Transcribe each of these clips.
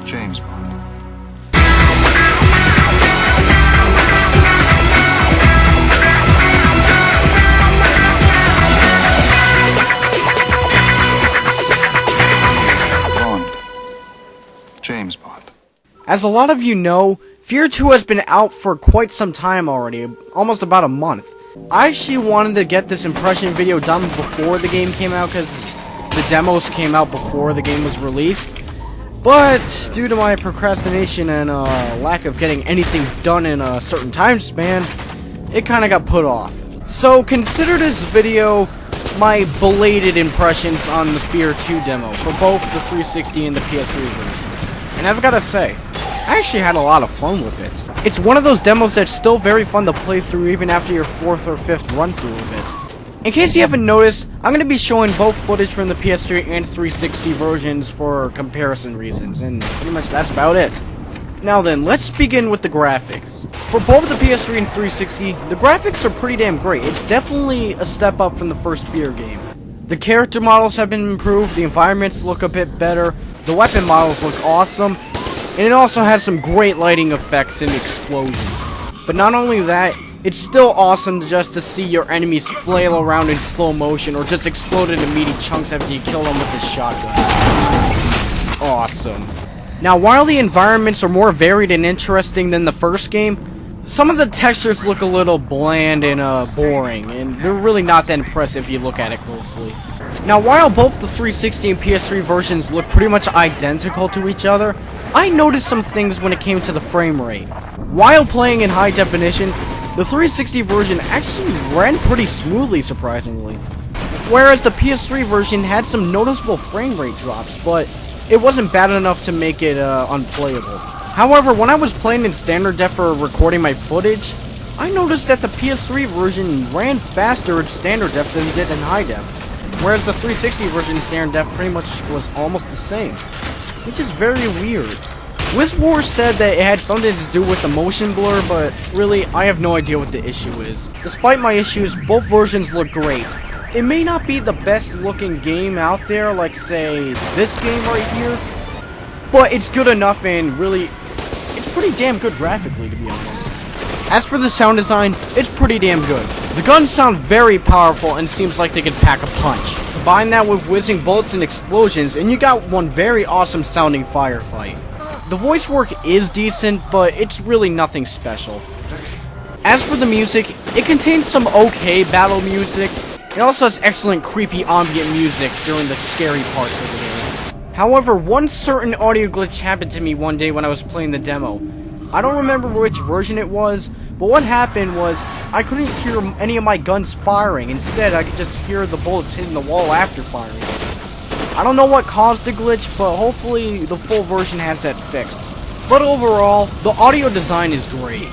James Bond. James Bond. As a lot of you know, F.E.A.R 2 has been out for quite some time already, almost about a month. I actually wanted to get this impression video done before the game came out because the demos came out before the game was released. But due to my procrastination and lack of getting anything done in a certain time span, it kind of got put off. So consider this video my belated impressions on the F.E.A.R 2 demo for both the 360 and the PS3 versions. And I've gotta say, I actually had a lot of fun with it. It's one of those demos that's still very fun to play through even after your 4th or 5th run through of it. In case you haven't noticed, I'm going to be showing both footage from the PS3 and 360 versions for comparison reasons, and pretty much that's about it. Now then, let's begin with the graphics. For both the PS3 and 360, the graphics are pretty damn great. It's definitely a step up from the first F.E.A.R game. The character models have been improved, the environments look a bit better, the weapon models look awesome, and it also has some great lighting effects and explosions. But not only that, it's still awesome just to see your enemies flail around in slow motion or just explode into meaty chunks after you kill them with the shotgun. Awesome. Now, while the environments are more varied and interesting than the first game, some of the textures look a little bland and boring, and they're really not that impressive if you look at it closely. Now, while both the 360 and PS3 versions look pretty much identical to each other, I noticed some things when it came to the frame rate. While playing in high definition, the 360 version actually ran pretty smoothly, surprisingly. Whereas the PS3 version had some noticeable frame rate drops, but it wasn't bad enough to make it unplayable. However, when I was playing in standard def for recording my footage, I noticed that the PS3 version ran faster in standard def than it did in high def. Whereas the 360 version in standard def pretty much was almost the same, which is very weird. WizWar said that it had something to do with the motion blur, but really, I have no idea what the issue is. Despite my issues, both versions look great. It may not be the best looking game out there, like say, this game right here, but it's good enough and really, it's pretty damn good graphically, to be honest. As for the sound design, it's pretty damn good. The guns sound very powerful and seems like they can pack a punch. Combine that with whizzing bullets and explosions, and you got one very awesome sounding firefight. The voice work is decent, but it's really nothing special. As for the music, it contains some okay battle music. It also has excellent creepy ambient music during the scary parts of the game. However, one certain audio glitch happened to me one day when I was playing the demo. I don't remember which version it was, but what happened was I couldn't hear any of my guns firing. Instead, I could just hear the bullets hitting the wall after firing. I don't know what caused the glitch, but hopefully the full version has that fixed. But overall, the audio design is great.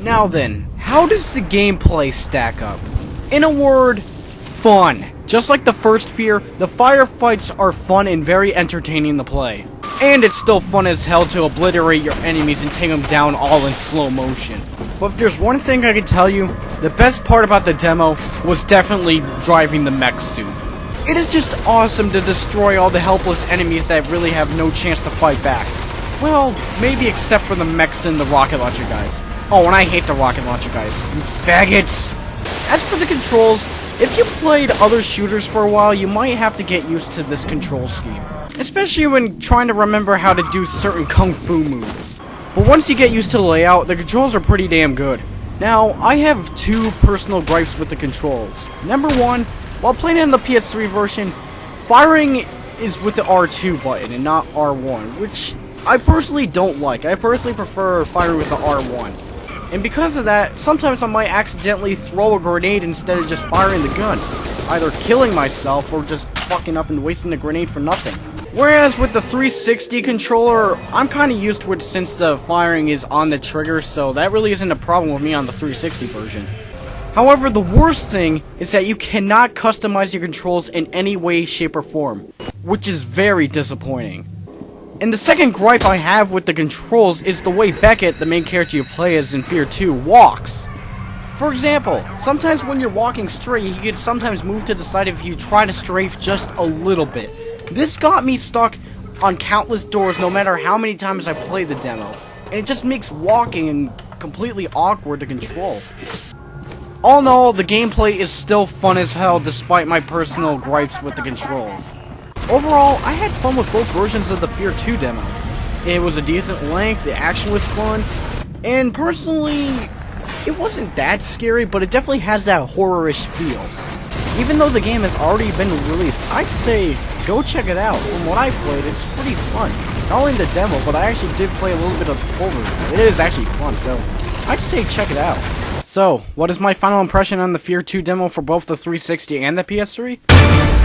Now then, how does the gameplay stack up? In a word, fun. Just like the first F.E.A.R, the firefights are fun and very entertaining to play. And it's still fun as hell to obliterate your enemies and take them down all in slow motion. But if there's one thing I can tell you, the best part about the demo was definitely driving the mech suit. It is just awesome to destroy all the helpless enemies that really have no chance to fight back. Well, maybe except for the mechs and the rocket launcher guys. Oh, and I hate the rocket launcher guys. You faggots! As for the controls, if you played other shooters for a while, you might have to get used to this control scheme. Especially when trying to remember how to do certain kung fu moves. But once you get used to the layout, the controls are pretty damn good. Now, I have two personal gripes with the controls. Number one, while playing in the PS3 version, firing is with the R2 button and not R1, which I personally don't like. I personally prefer firing with the R1. And because of that, sometimes I might accidentally throw a grenade instead of just firing the gun, either killing myself or just fucking up and wasting the grenade for nothing. Whereas with the 360 controller, I'm kind of used to it since the firing is on the trigger, so that really isn't a problem with me on the 360 version. However, the worst thing is that you cannot customize your controls in any way, shape, or form, which is very disappointing. And the second gripe I have with the controls is the way Beckett, the main character you play as in F.E.A.R 2, walks. For example, sometimes when you're walking straight, he can sometimes move to the side if you try to strafe just a little bit. This got me stuck on countless doors no matter how many times I play the demo, and it just makes walking completely awkward to control. All in all, the gameplay is still fun as hell despite my personal gripes with the controls. Overall, I had fun with both versions of the F.E.A.R 2 demo. It was a decent length, the action was fun, and personally, it wasn't that scary, but it definitely has that horror-ish feel. Even though the game has already been released, I'd say go check it out. From what I played, it's pretty fun. Not only the demo, but I actually did play a little bit of the full version. It is actually fun, so I'd say check it out. So, what is my final impression on the F.E.A.R 2 demo for both the 360 and the PS3?